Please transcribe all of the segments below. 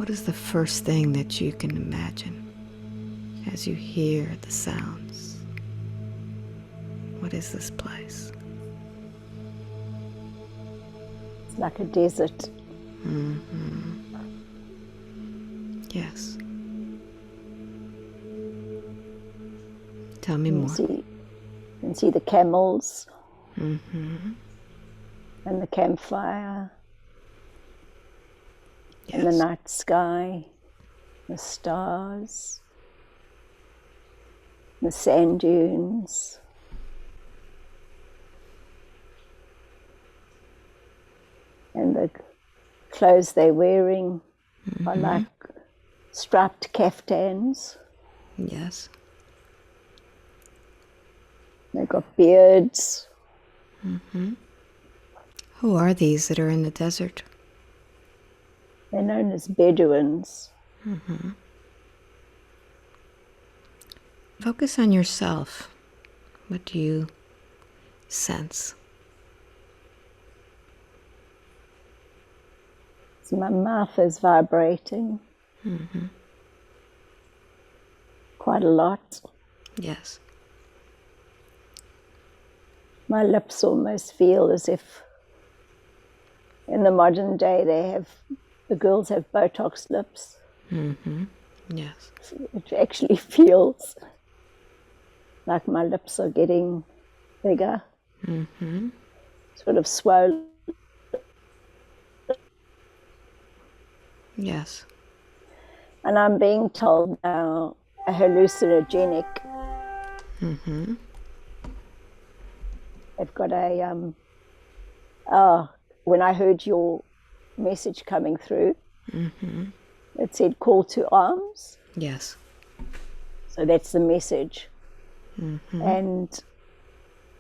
What is the first thing that you can imagine as you hear the sounds? What is this place? It's like a desert. Mm-hmm. Yes. Tell me more. You can see the camels Mm-hmm. and the campfire. Yes. And the night sky, the stars, the sand dunes. And the clothes they're wearing are like striped caftans. Yes. They've got beards. Mm-hmm. Who are these that are in the desert? They're known as Bedouins. Mm-hmm. Focus on yourself. What do you sense? So my mouth is vibrating quite a lot. Yes. My lips almost feel as if in the modern day the girls have Botox lips. Mm-hmm. Yes. It actually feels like my lips are getting bigger, sort of swollen. Yes. And I'm being told now a hallucinogenic. Mm-hmm. They've got a, when I heard your message coming through, it said call to arms. Yes. So that's the message. And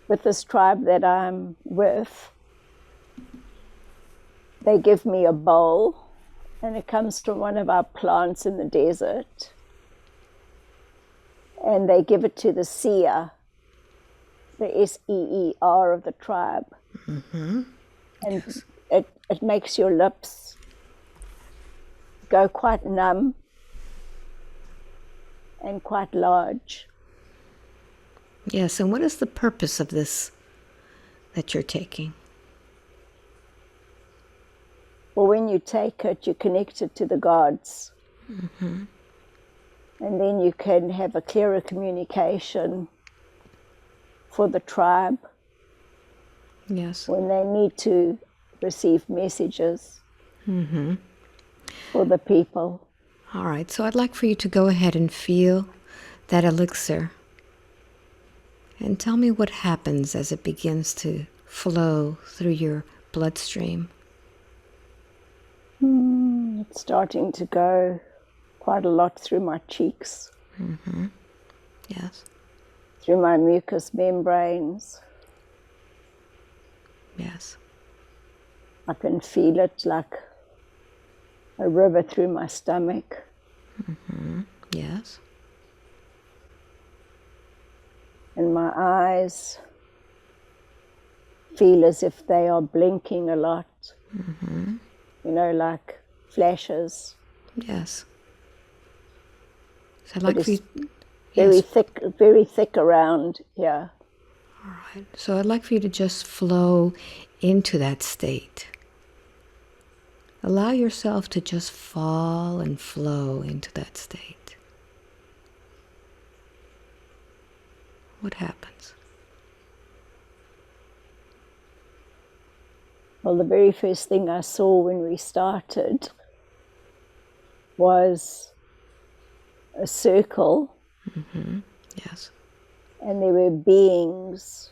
with this tribe that I'm with, they give me a bowl, and it comes from one of our plants in the desert. And they give it to the seer, the S-E-E-R of the tribe. And Yes. it makes your lips go quite numb and quite large. Yes, and what is the purpose of this that you're taking? Well, when you take it, you connect it to the gods. And then you can have a clearer communication for the tribe Yes. when they need to receive messages for the people. All right, so I'd like for you to go ahead and feel that elixir and tell me what happens as it begins to flow through your bloodstream. It's starting to go quite a lot through my cheeks, Yes. through my mucous membranes. Yes. I can feel it like a river through my stomach. Yes. And my eyes feel as if they are blinking a lot. You know, like flashes. Yes. So I'd like for you. Very thick around here. All right. So I'd like for you to just flow into that state. Allow yourself to just fall and flow into that state. What happens? Well, the very first thing I saw when we started was a circle. Yes. And there were beings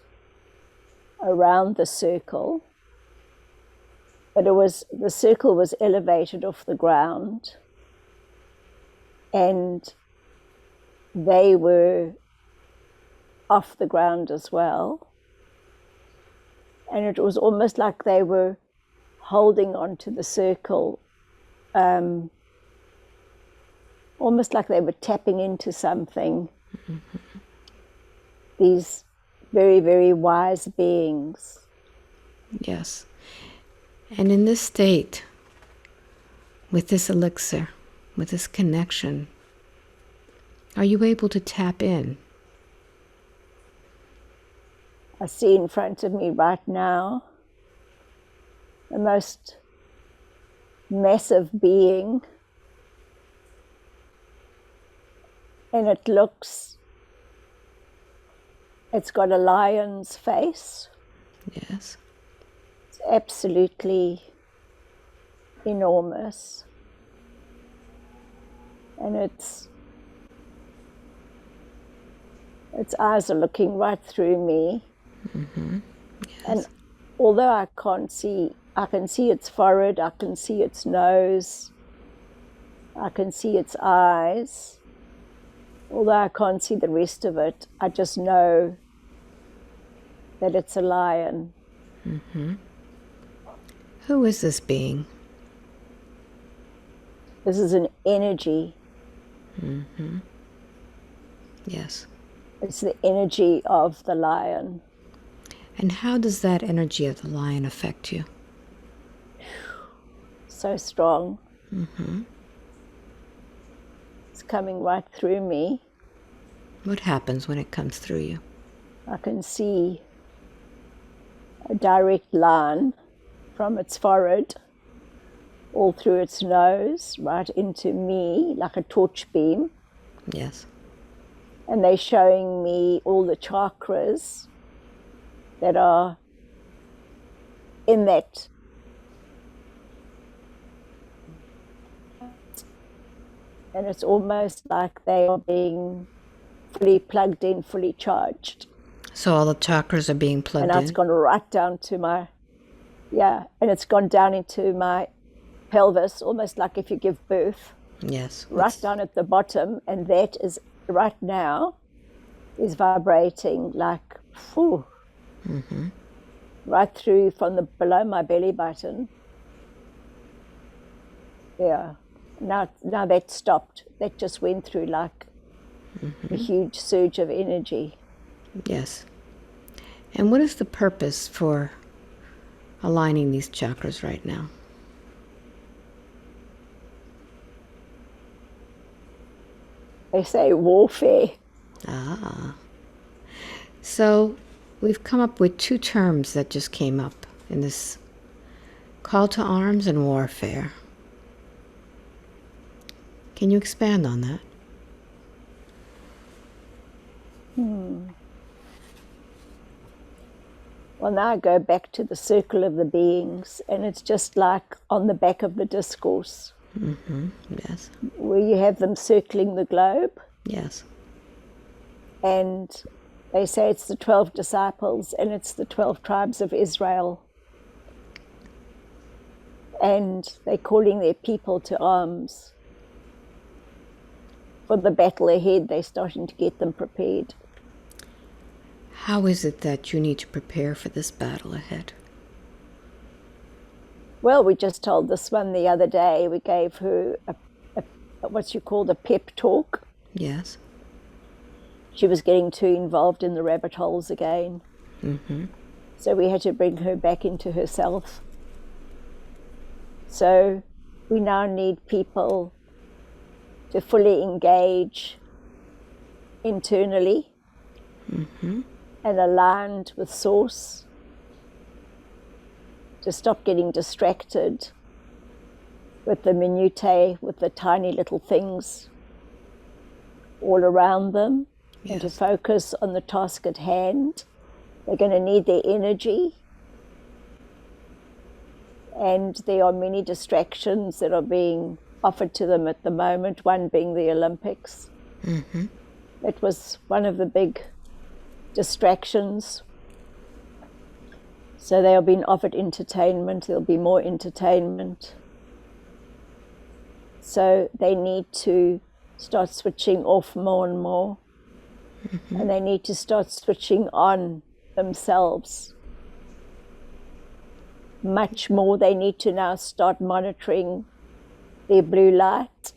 around the circle. But the circle was elevated off the ground. And they were off the ground as well. And it was almost like they were holding onto the circle, almost like they were tapping into something. These very, very wise beings. Yes. And in this state, with this elixir, with this connection, are you able to tap in? I see in front of me right now the most massive being, and it's got a lion's face. Yes. It's absolutely enormous, and its eyes are looking right through me. Mm-hmm. Yes. And although I can see its forehead, I can see its nose, I can see its eyes. Although I can't see the rest of it, I just know that it's a lion. Mm-hmm. Who is this being? This is an energy. Mm-hmm. Yes. It's the energy of the lion. And how does that energy of the lion affect you? So strong. Mm-hmm. It's coming right through me. What happens when it comes through you? I can see a direct line from its forehead all through its nose, right into me, like a torch beam. Yes. And they're showing me all the chakras that are in that. And it's almost like they are being fully plugged in, fully charged. So all the chakras are being plugged And in? it's gone right down to and it's gone down into my pelvis, almost like if you give birth. Yes. Right down at the bottom, and that is right now is vibrating like, whew, right through from below my belly button. Yeah. Now that stopped. That just went through like a huge surge of energy. Yes. And what is the purpose for aligning these chakras right now? They say warfare. Ah. So we've come up with two terms that just came up in this call to arms and warfare. Can you expand on that? Well, now I go back to the circle of the beings, and it's just like on the back of the Discourse, Yes. where you have them circling the globe, Yes. and they say it's the 12 disciples and it's the 12 tribes of Israel. And they're calling their people to arms for the battle ahead. They're starting to get them prepared. How is it that you need to prepare for this battle ahead? Well, we just told this one the other day. We gave her what you called a pep talk. Yes. She was getting too involved in the rabbit holes again. Mm-hmm. So we had to bring her back into herself. So we now need people to fully engage internally and aligned with Source, to stop getting distracted with the minutiae, with the tiny little things all around them, and to focus on the task at hand. They're going to need their energy, and there are many distractions that are being offered to them at the moment, one being the Olympics. Mm-hmm. It was one of the big distractions. So they are being offered entertainment. There'll be more entertainment. So they need to start switching off more and more. And they need to start switching on themselves. Much more. They need to now start monitoring their blue light,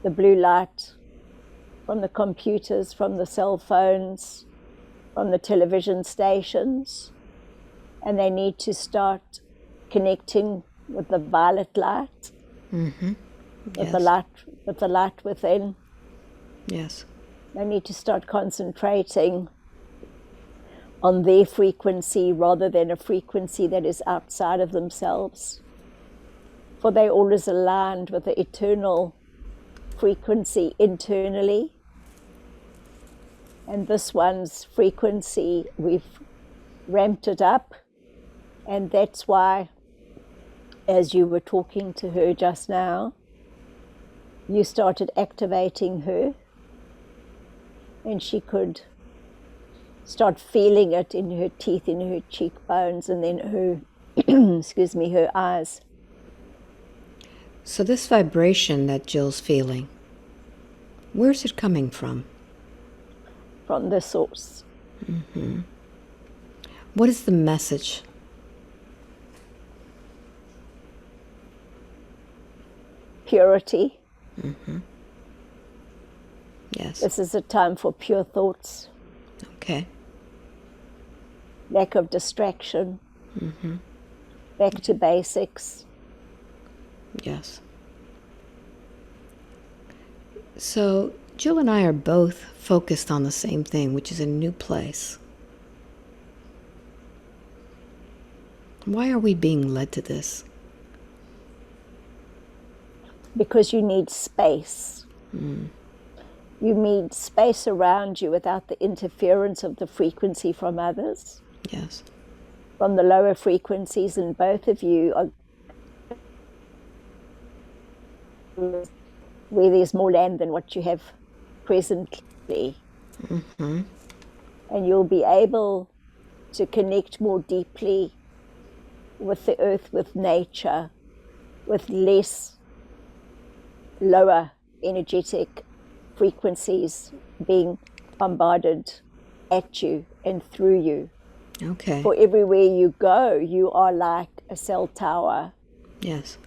the blue light from the computers, from the cell phones, from the television stations. And they need to start connecting with the violet light. Mm-hmm. with Yes. the light within. Yes. They need to start concentrating on their frequency rather than a frequency that is outside of themselves. For they always aligned with the eternal frequency internally. And this one's frequency, we've ramped it up. And that's why, as you were talking to her just now, you started activating her, and she could start feeling it in her teeth, in her cheekbones, and then her, excuse me, her eyes. So this vibration that Jill's feeling, where's it coming from? From the source. What is the message? Purity. Yes. This is a time for pure thoughts, Okay. lack of distraction, back to basics. Yes. So Jill and I are both focused on the same thing, which is a new place. Why are we being led to this? Because you need space. You need space around you without the interference of the frequency from others, Yes. from the lower frequencies, and both of you are where there's more land than what you have presently. And you'll be able to connect more deeply with the earth, with nature, with less lower energetic frequencies being bombarded at you and through you. Okay. For everywhere you go, you are like a cell tower. Yes.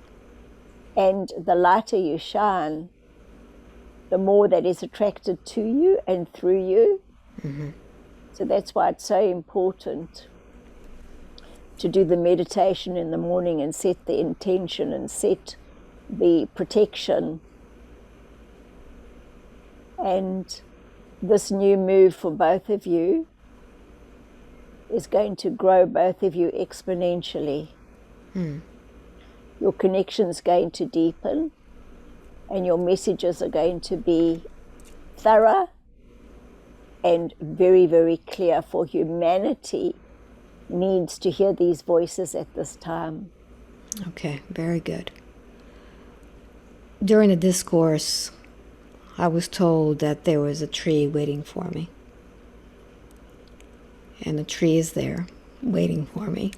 And the lighter you shine, the more that is attracted to you and through you. So that's why it's so important to do the meditation in the morning and set the intention and set the protection. And this new move for both of you is going to grow both of you exponentially. Your connection's going to deepen, and your messages are going to be thorough and very, very clear, for humanity needs to hear these voices at this time. Okay. Very good. During the discourse, I was told that there was a tree waiting for me. And the tree is there, waiting for me.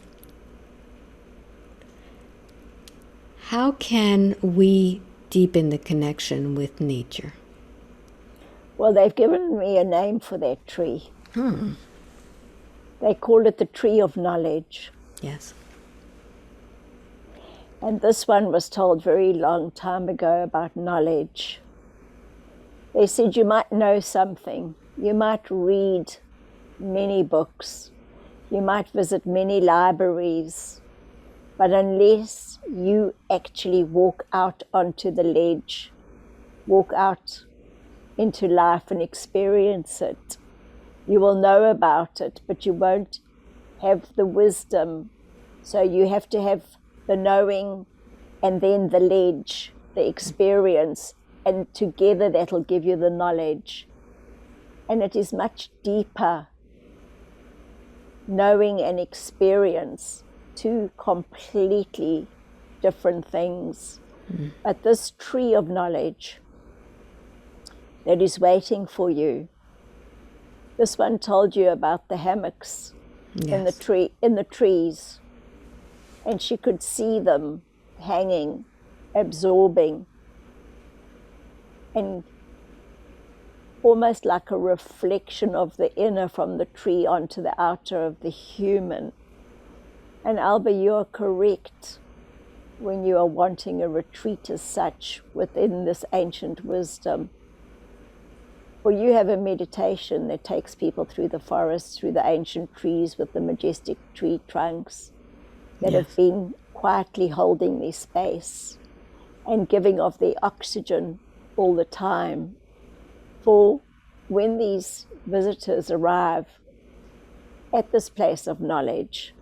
How can we deepen the connection with nature? Well, they've given me a name for that tree. They call it the tree of knowledge. Yes. And this one was told very long time ago about knowledge. They said you might know something, you might read many books, you might visit many libraries, but unless you actually walk out onto the ledge, walk out into life and experience it, you will know about it, but you won't have the wisdom. So you have to have the knowing and then the ledge, the experience, and together that'll give you the knowledge. And it is much deeper. Knowing and experience, two completely different things. But this tree of knowledge that is waiting for you, this one told you about the hammocks in the trees, and she could see them hanging, absorbing, and almost like a reflection of the inner from the tree onto the outer of the human. And Alba, you are correct when you are wanting a retreat as such within this ancient wisdom. For you have a meditation that takes people through the forest, through the ancient trees with the majestic tree trunks that have been quietly holding their space. and giving of their oxygen all the time. For when these visitors arrive at this place of knowledge,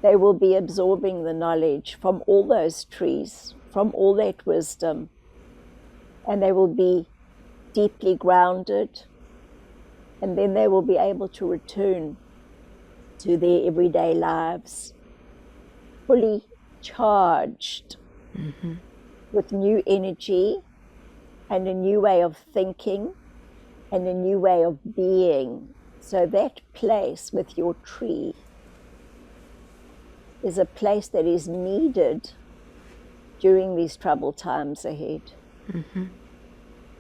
they will be absorbing the knowledge from all those trees, from all that wisdom, and they will be deeply grounded, and then they will be able to return to their everyday lives fully charged with new energy and a new way of thinking and a new way of being. So that place with your tree is a place that is needed during these troubled times ahead.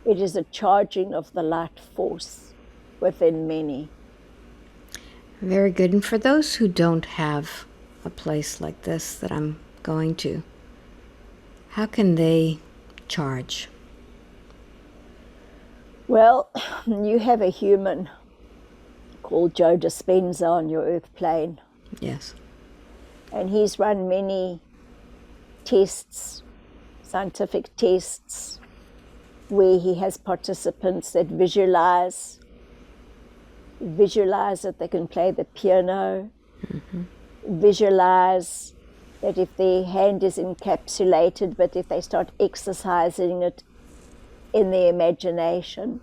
It is a charging of the light force within many. Very good. And for those who don't have a place like this that I'm going to, how can they charge? Well, you have a human called Joe Dispenza on your earth plane, Yes. and he's run many tests, scientific tests, where he has participants that visualize that they can play the piano, visualize that if their hand is encapsulated, but if they start exercising it in their imagination,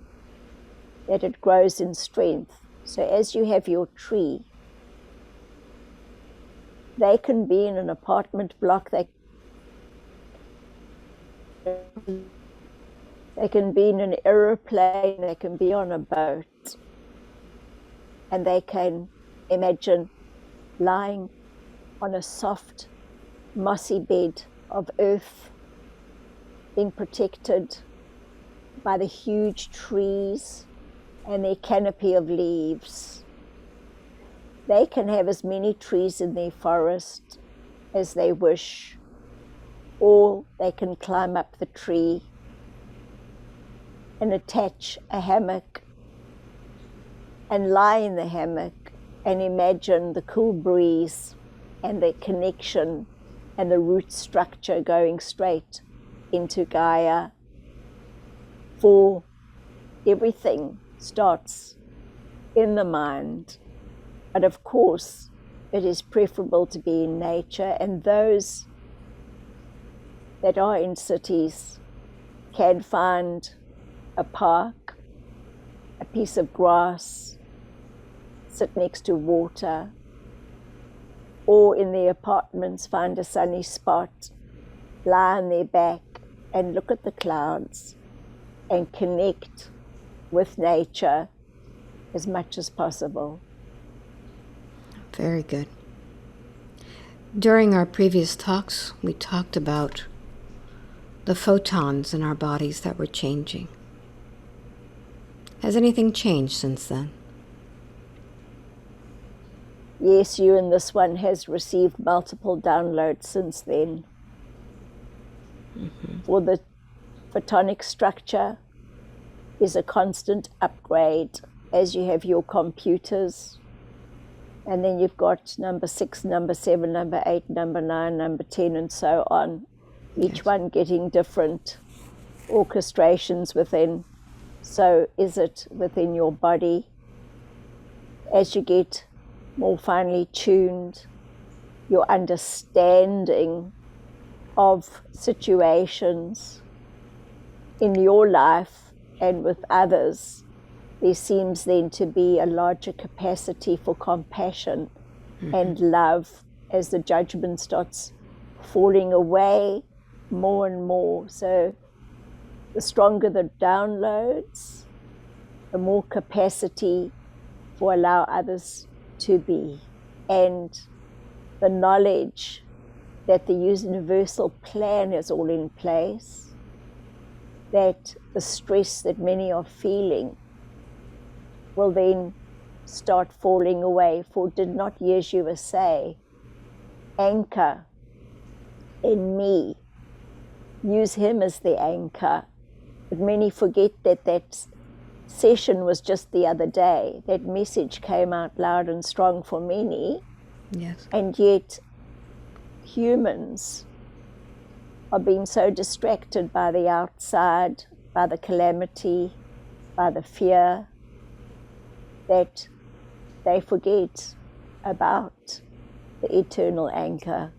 that it grows in strength. So as you have your tree, they can be in an apartment block, they can be in an aeroplane, they can be on a boat, and they can imagine lying on a soft, mossy bed of earth, being protected by the huge trees and their canopy of leaves. They can have as many trees in their forest as they wish, or they can climb up the tree and attach a hammock and lie in the hammock and imagine the cool breeze and the connection and the root structure going straight into Gaia. For everything starts in the mind, but of course it is preferable to be in nature, and those that are in cities can find a park, a piece of grass, sit next to water, or in their apartments find a sunny spot, lie on their back and look at the clouds and connect with nature as much as possible. Very good. During our previous talks, we talked about the photons in our bodies that were changing. Has anything changed since then? Yes, you and this one has received multiple downloads since then. For the photonic structure is a constant upgrade as you have your computers, and then you've got number 6, number 7, number 8, number 9, number 10, and so on, each one getting different orchestrations within. So is it within your body. As you get more finely tuned, your understanding of situations in your life and with others, there seems then to be a larger capacity for compassion and love as the judgment starts falling away more and more. So the stronger the downloads, the more capacity for allow others to be, and the knowledge that the universal plan is all in place, that the stress that many are feeling will then start falling away. For did not Yeshua say, anchor in me, use him as the anchor? But many forget that that session was just the other day. That message came out loud and strong for many. Yes. And yet humans are being so distracted by the outside, by the calamity, by the fear, that they forget about the eternal anchor.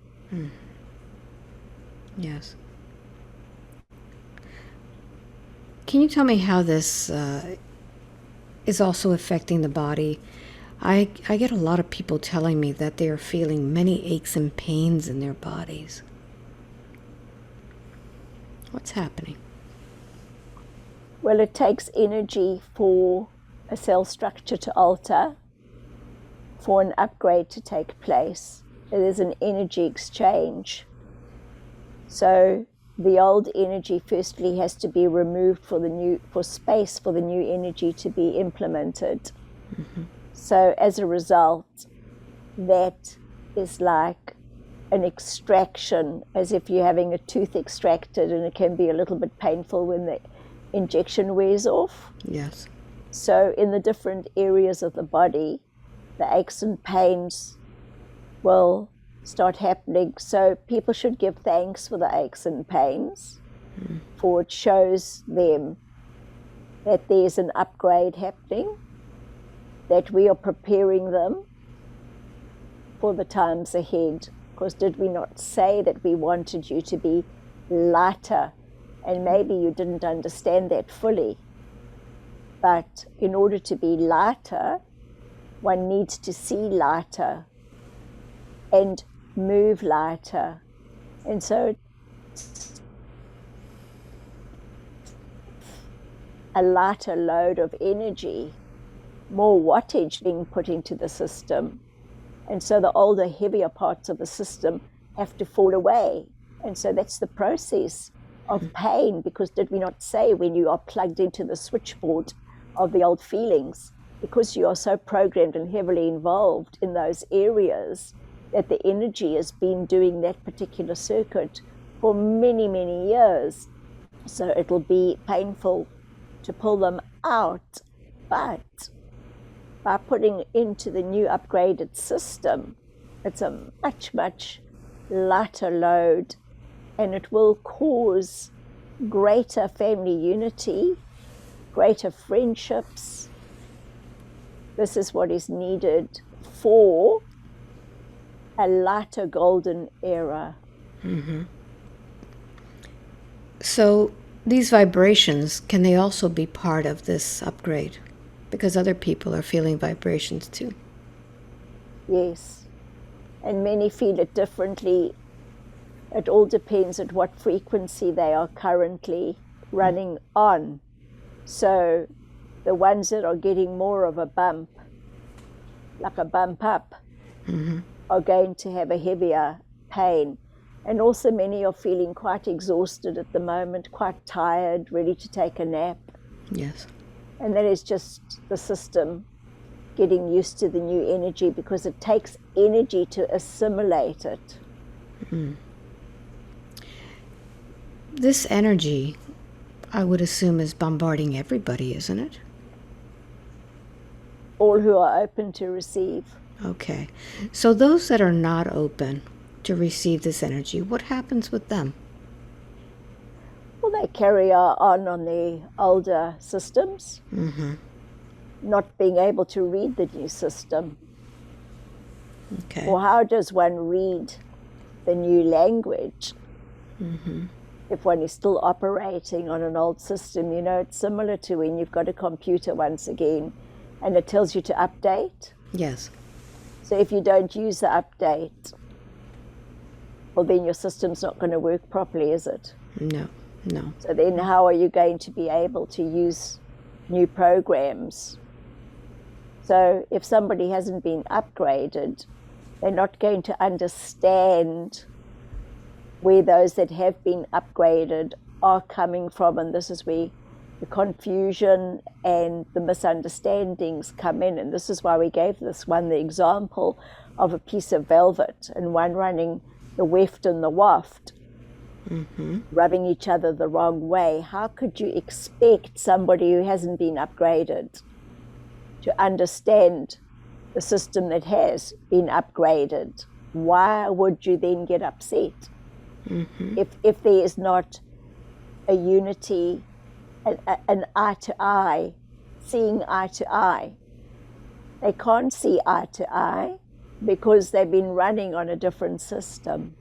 Yes. Can you tell me how this is also affecting the body? I get a lot of people telling me that they are feeling many aches and pains in their bodies. What's happening? Well, it takes energy for a cell structure to alter, for an upgrade to take place. There's an energy exchange. So the old energy firstly has to be removed for space for the new energy to be implemented. So as a result, that is like an extraction, as if you're having a tooth extracted, and it can be a little bit painful when the injection wears off. Yes. So in the different areas of the body, the aches and pains will start happening. So people should give thanks for the aches and pains, for it shows them that there's an upgrade happening, that we are preparing them for the times ahead. Because did we not say that we wanted you to be lighter? And maybe you didn't understand that fully. But in order to be lighter, one needs to see lighter and move lighter. And so a lighter load of energy, more wattage being put into the system. And so the older, heavier parts of the system have to fall away. And so that's the process of pain, because did we not say when you are plugged into the switchboard of the old feelings, because you are so programmed and heavily involved in those areas, that the energy has been doing that particular circuit for many, many years. So it'll be painful to pull them out. But by putting into the new upgraded system, it's a much, much lighter load, and it will cause greater family unity, greater friendships. This is what is needed for a lighter golden era. So these vibrations, can they also be part of this upgrade? Because other people are feeling vibrations too. Yes, and many feel it differently. It all depends at what frequency they are currently running on. So the ones that are getting more of a bump, like a bump up, are going to have a heavier pain. And also many are feeling quite exhausted at the moment, quite tired, ready to take a nap. Yes. And that is just the system getting used to the new energy, because it takes energy to assimilate it. This energy, I would assume, is bombarding everybody, isn't it? All who are open to receive. Okay. So those that are not open to receive this energy, what happens with them? Well, they carry on the older systems, not being able to read the new system. Okay. Or how does one read the new language if one is still operating on an old system? You know, it's similar to when you've got a computer once again and it tells you to update. Yes. So if you don't use the update, well, then your system's not going to work properly, is it? No. So then how are you going to be able to use new programs? So if somebody hasn't been upgraded, they're not going to understand where those that have been upgraded are coming from. And this is where the confusion and the misunderstandings come in. And this is why we gave this one the example of a piece of velvet and one running the weft and the waft, rubbing each other the wrong way. How could you expect somebody who hasn't been upgraded to understand the system that has been upgraded? Why would you then get upset? If there is not a unity, an eye to eye, seeing eye to eye. They can't see eye to eye because they've been running on a different system.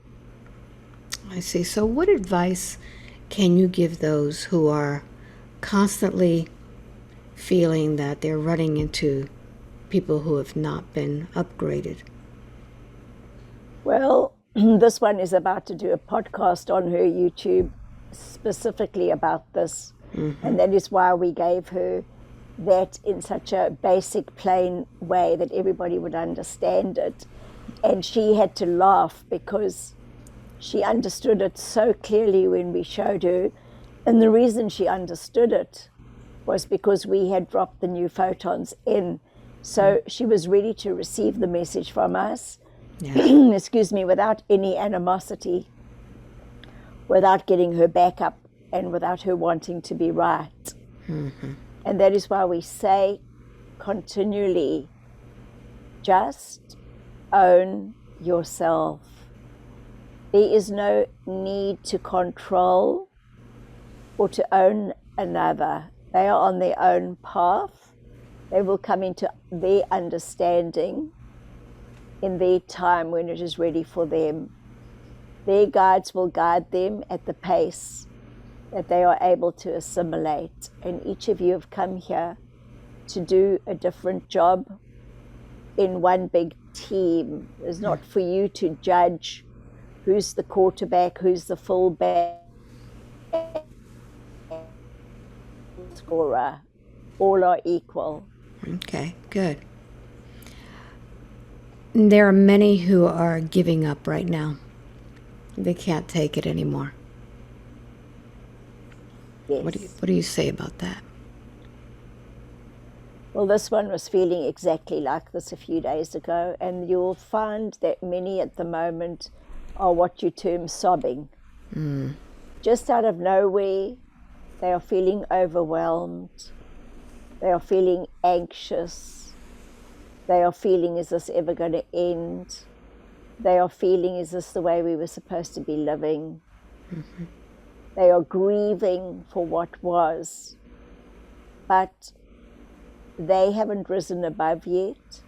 I see. So what advice can you give those who are constantly feeling that they're running into people who have not been upgraded? Well, this one is about to do a podcast on her YouTube specifically about this. And that is why we gave her that in such a basic, plain way that everybody would understand it. And she had to laugh because she understood it so clearly when we showed her. And the reason she understood it was because we had dropped the new photons in. So she was ready to receive the message from us, excuse me, without any animosity, without getting her back up, and without her wanting to be right. And that is why we say continually, just own yourself. There is no need to control or to own another. They are on their own path. They will come into their understanding in their time when it is ready for them. Their guides will guide them at the pace that they are able to assimilate. And each of you have come here to do a different job in one big team. It's not for you to judge who's the quarterback, who's the fullback, scorer. All are equal. Okay, good. There are many who are giving up right now. They can't take it anymore. Yes. What do you say about that? Well, this one was feeling exactly like this a few days ago, and you'll find that many at the moment are what you term sobbing. Just out of nowhere, they are feeling overwhelmed. They are feeling anxious. They are feeling, is this ever going to end? They are feeling, is this the way we were supposed to be living? They are grieving for what was, but they haven't risen above yet.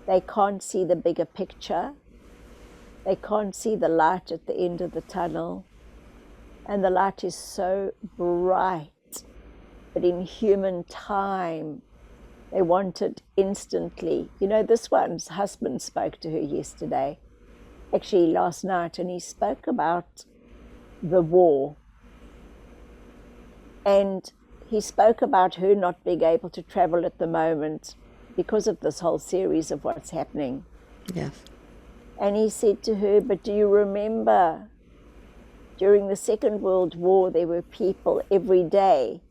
They can't see the bigger picture. They can't see the light at the end of the tunnel. And the light is so bright, but in human time, they want it instantly. You know, this one's husband spoke to her yesterday, actually last night, and he spoke about the war. And he spoke about her not being able to travel at the moment because of this whole series of what's happening. Yes. And he said to her, but do you remember during the Second World War, there were people every day.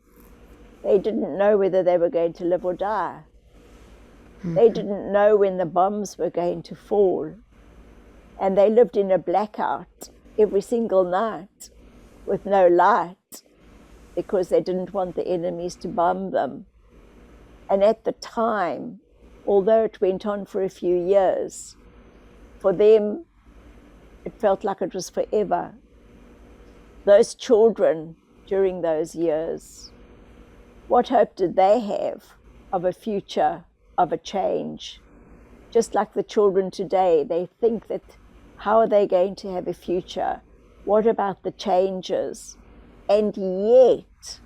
They didn't know whether they were going to live or die. They didn't know when the bombs were going to fall. And they lived in a blackout every single night with no light because they didn't want the enemies to bomb them. And at the time, although it went on for a few years, for them, it felt like it was forever. Those children during those years, what hope did they have of a future, of a change? Just like the children today, they think that how are they going to have a future? What about the changes? And yet,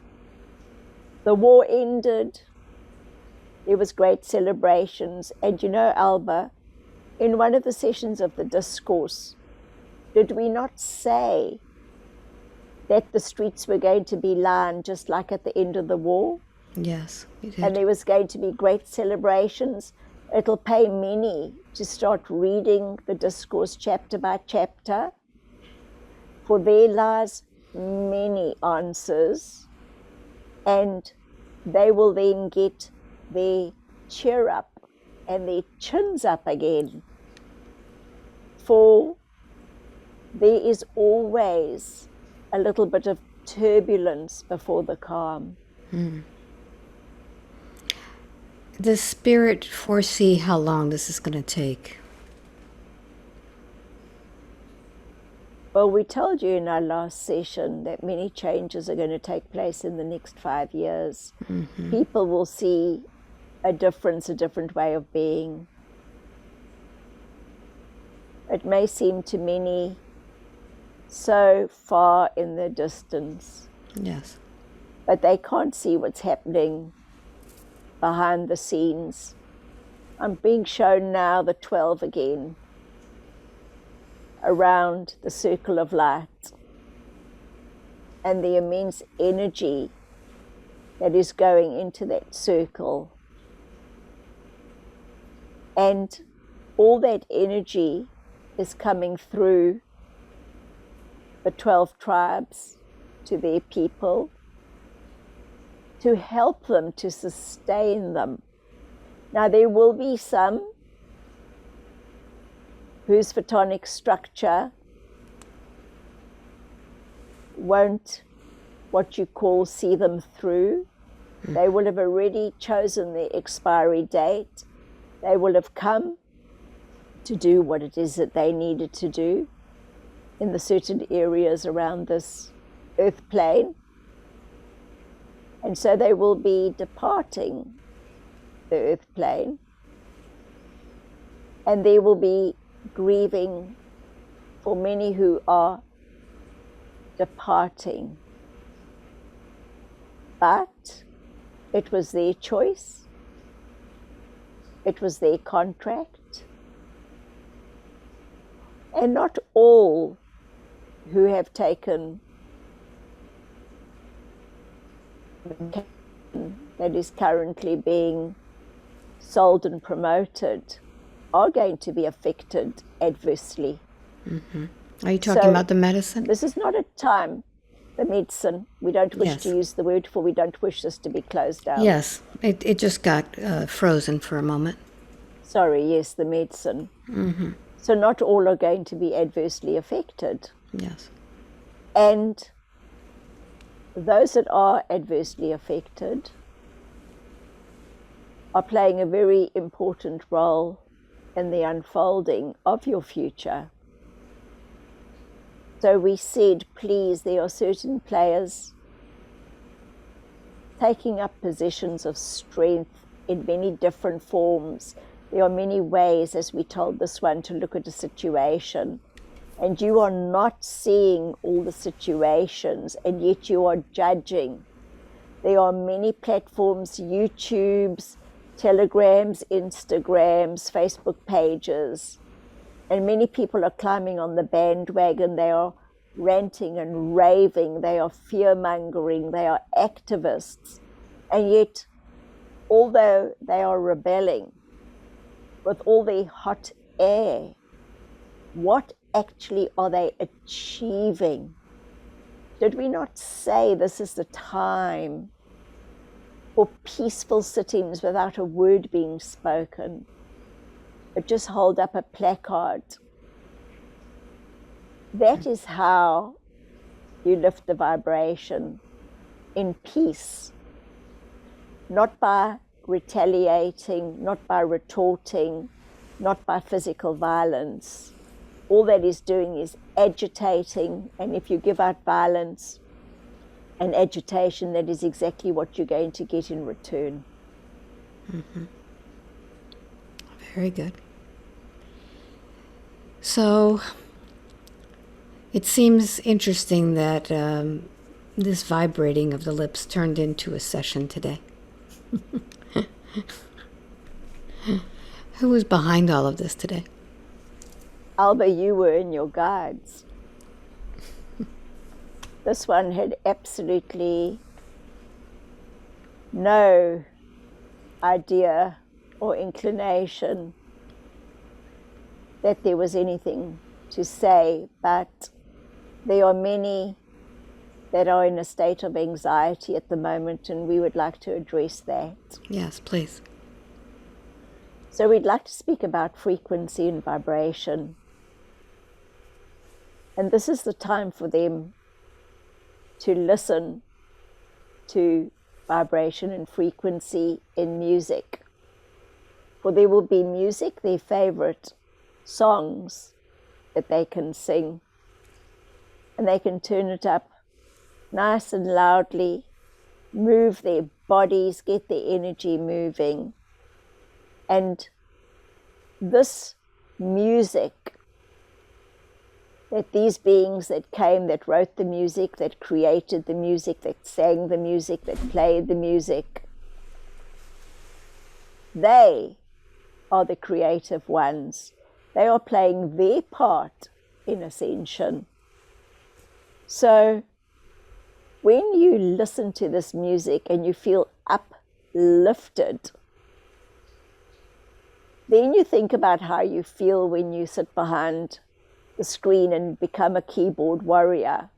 the war ended. There was great celebrations. And you know, Alba, in one of the sessions of the Discourse, did we not say that the streets were going to be lined just like at the end of the war? Yes, you did. And there was going to be great celebrations. It'll pay many to start reading the Discourse chapter by chapter. For there lies many answers, and they will then get their cheer up and their chins up again. For there is always a little bit of turbulence before the calm. Does Spirit foresee how long this is going to take? Well, we told you in our last session that many changes are going to take place in the next 5 years. Mm-hmm. People will see a difference, a different way of being. It may seem to many so far in the distance. Yes. But they can't see what's happening behind the scenes. I'm being shown now the 12 again, around the circle of light, and the immense energy that is going into that circle. And all that energy is coming through the 12 tribes to their people to help them, to sustain them. Now, there will be some whose photonic structure won't, what you call, see them through. They will have already chosen their expiry date. They will have come to do what it is that they needed to do in the certain areas around this earth plane. And so they will be departing the earth plane, and there will be grieving for many who are departing. But it was their choice, it was their contract, and not all who have taken that is currently being sold and promoted are going to be affected adversely. Mm-hmm. Are you talking about the medicine? This is not a time, the medicine. We don't wish Yes. to use the word, for we don't wish this to be closed down. Yes, it just got frozen for a moment. Sorry, yes, the medicine. Mm-hmm. So not all are going to be adversely affected. Yes. And those that are adversely affected are playing a very important role in the unfolding of your future. So we said, please, there are certain players taking up positions of strength in many different forms. There are many ways, as we told this one, to look at a situation. And you are not seeing all the situations, and yet you are judging. There are many platforms, YouTubes, Telegrams, Instagrams, Facebook pages, and many people are climbing on the bandwagon. They are ranting and raving. They are fear-mongering. They are activists. And yet, although they are rebelling with all their hot air, what actually are they achieving? Did we not say this is the time for peaceful sittings without a word being spoken, but just hold up a placard? That is how you lift the vibration in peace, not by retaliating, not by retorting, not by physical violence. All that is doing is agitating, and if you give out violence and agitation, that is exactly what you're going to get in return. Mm-hmm. Very good. So it seems interesting that this vibrating of the lips turned into a session today. Who was behind all of this today? Alba, you were in your guides. This one had absolutely no idea or inclination that there was anything to say, but there are many that are in a state of anxiety at the moment, and we would like to address that. Yes, please. So we'd like to speak about frequency and vibration. And this is the time for them to listen to vibration and frequency in music. For there will be music, their favorite songs that they can sing. and they can turn it up nice and loudly, move their bodies, get their energy moving. And this music that these beings that came, that wrote the music, that created the music, that sang the music, that played the music, they are the creative ones. They are playing their part in ascension. So when you listen to this music and you feel uplifted, then you think about how you feel when you sit behind the screen and become a keyboard warrior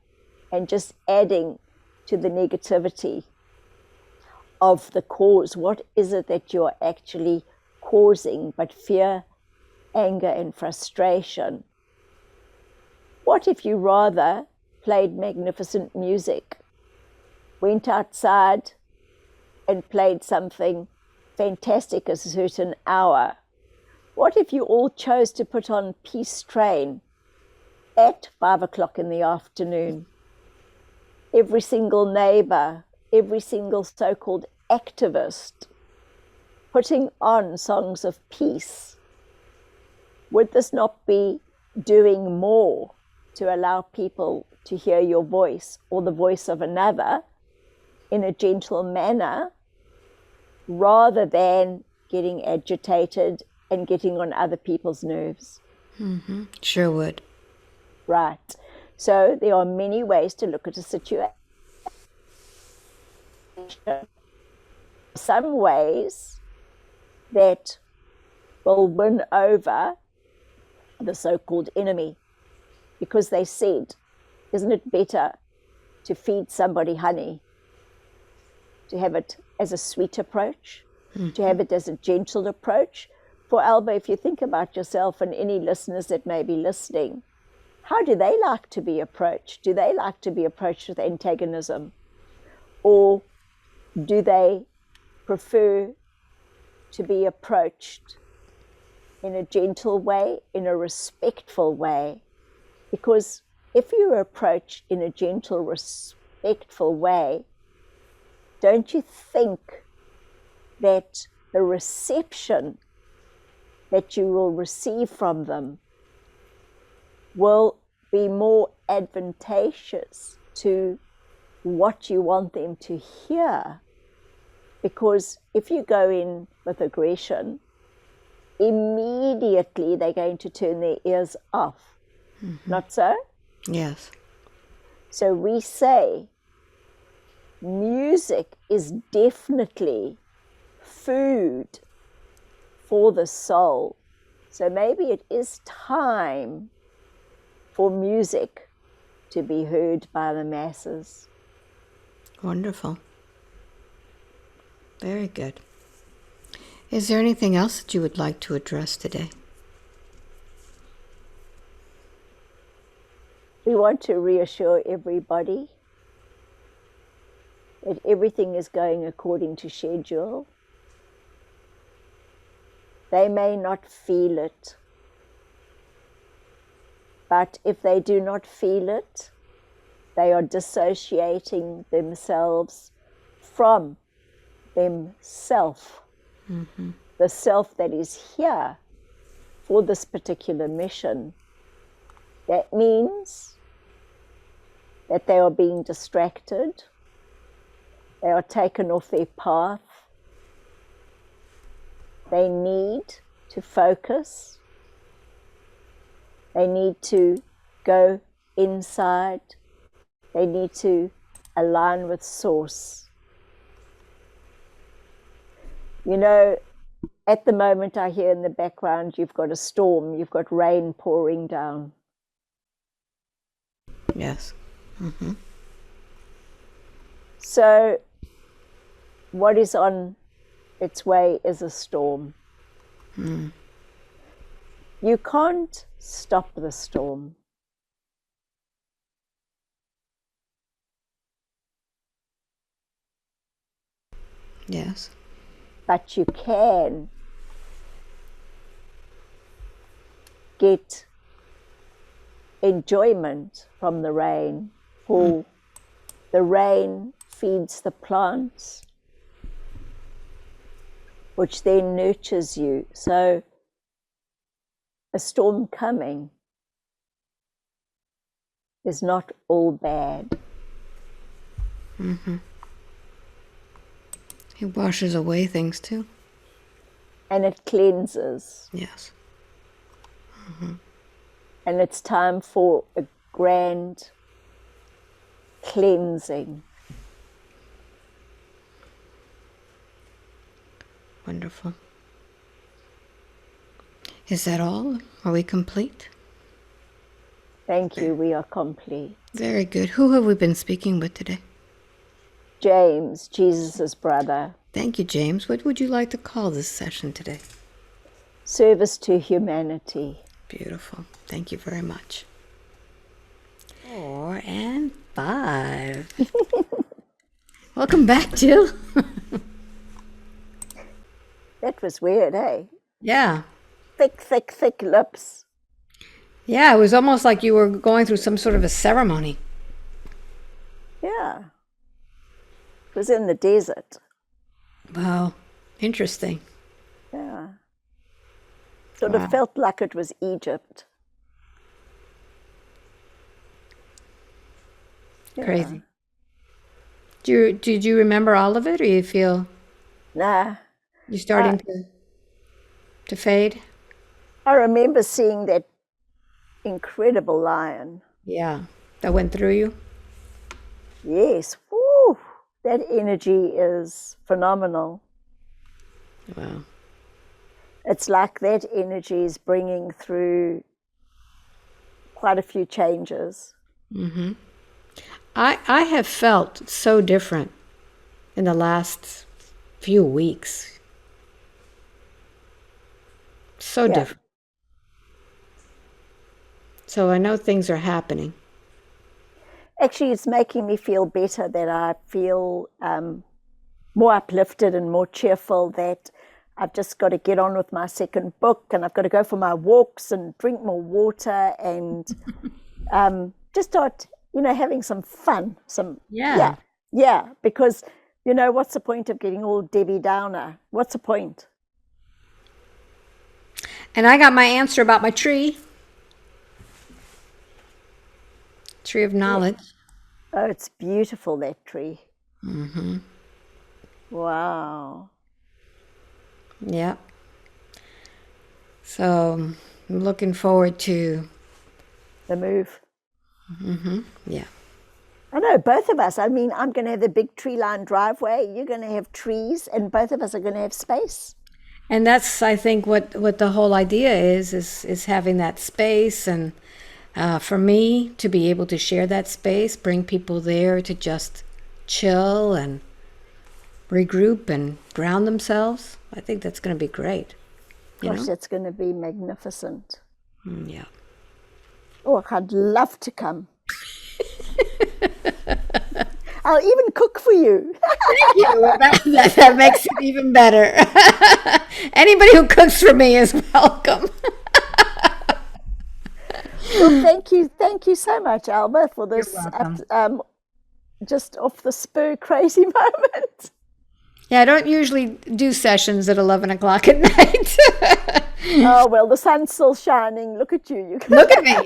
and just adding to the negativity of the cause. What is it that you're actually causing but fear, anger, and frustration? What if you rather played magnificent music, went outside and played something fantastic at a certain hour? What if you all chose to put on Peace Train at 5 o'clock in the afternoon? Every single neighbor, every single so-called activist putting on songs of peace. Would this not be doing more to allow people to hear your voice or the voice of another in a gentle manner, rather than getting agitated and getting on other people's nerves? Mm-hmm. Sure would. Right. So there are many ways to look at a situation. Some ways that will win over the so-called enemy, because they said, isn't it better to feed somebody honey, to have it as a sweet approach, to have it as a gentle approach? For Alba, if you think about yourself and any listeners that may be listening, how do they like to be approached? Do they like to be approached with antagonism? Or do they prefer to be approached in a gentle way, in a respectful way? Because if you approach in a gentle, respectful way, don't you think that the reception that you will receive from them will be more advantageous to what you want them to hear? Because if you go in with aggression, immediately they're going to turn their ears off. Not so? Yes. So we say music is definitely food for the soul. So maybe it is time for music to be heard by the masses. Wonderful. Very good. Is there anything else that you would like to address today? We want to reassure everybody that everything is going according to schedule. They may not feel it, but if they do not feel it, they are dissociating themselves from themselves, the self that is here for this particular mission. That means that they are being distracted, they are taken off their path, they need to focus, they need to go inside, they need to align with Source. You know, at the moment I hear in the background, you've got a storm, you've got rain pouring down. Yes. Mm-hmm. So what is on its way is a storm. You can't stop the storm. Yes. But you can get enjoyment from the rain, for the rain feeds the plants, which then nurtures you. So a storm coming is not all bad. It washes away things too. And it cleanses. Yes. And it's time for a grand cleansing. Wonderful. Is that all? Are we complete? Thank you, we are complete. Very good. Who have we been speaking with today? James, Jesus' brother. Thank you, James. What would you like to call this session today? Service to humanity. Beautiful. Thank you very much. 4 and 5. Welcome back, Jill. That was weird, eh? Yeah. Thick, thick, thick lips. Yeah, it was almost like you were going through some sort of a ceremony. Yeah. It was in the desert. Wow. Interesting. Yeah. Sort of felt like it was Egypt. Yeah. Crazy. Did you remember all of it, or you feel Nah. you're starting to fade? I remember seeing that incredible lion. Yeah. That went through you? Yes. Woo. That energy is phenomenal. Wow. It's like that energy is bringing through quite a few changes. I have felt so different in the last few weeks. So different. So I know things are happening. Actually, it's making me feel better, that I feel more uplifted and more cheerful, that I've just got to get on with my second book, and I've got to go for my walks and drink more water and just start, having some fun. Yeah, because, what's the point of getting all Debbie Downer? What's the point? And I got my answer about my tree. Tree of knowledge. Oh, it's beautiful, that tree. Wow. Yeah. So I'm looking forward to The move. yeah. I know, both of us. I mean, I'm going to have the big tree-lined driveway. You're going to have trees, and both of us are going to have space. And that's, I think, what the whole idea is having that space, and for me to be able to share that space, bring people there to just chill and regroup and ground themselves. I think that's going to be great. Gosh, that's going to be magnificent. Yeah. Oh, I'd love to come. I'll even cook for you. Thank you. That makes it even better. Anybody who cooks for me is welcome. Well, thank you so much, Alba, for this just off the spur crazy moment. Yeah, I don't usually do sessions at 11 o'clock at night. Oh, well, the sun's still shining. Look at you. Look at me.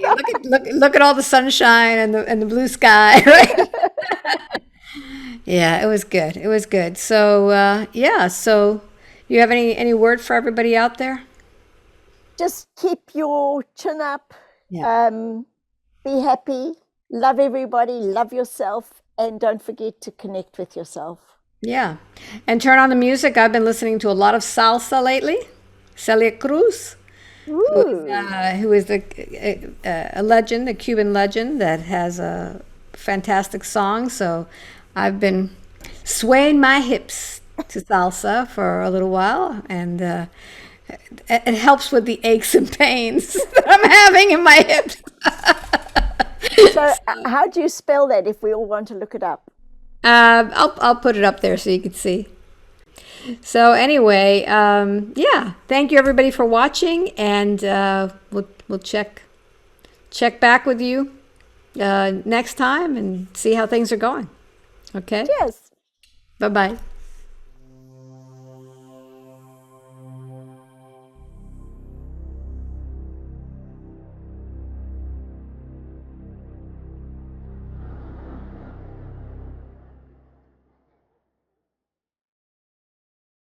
Look at all the sunshine and the blue sky, right? Yeah, it was good. It was good. So, so you have any word for everybody out there? Just keep your chin up. Yeah. Be happy. Love everybody. Love yourself. And don't forget to connect with yourself. Yeah. And turn on the music. I've been listening to a lot of salsa lately. Celia Cruz, who is a legend, a Cuban legend that has a fantastic song. So I've been swaying my hips to salsa for a little while, and it helps with the aches and pains that I'm having in my hips. So how do you spell that if we all want to look it up? I'll put it up there so you can see. So anyway, thank you everybody for watching, and we'll check check back with you next time and see how things are going. Okay? Yes. Bye-bye.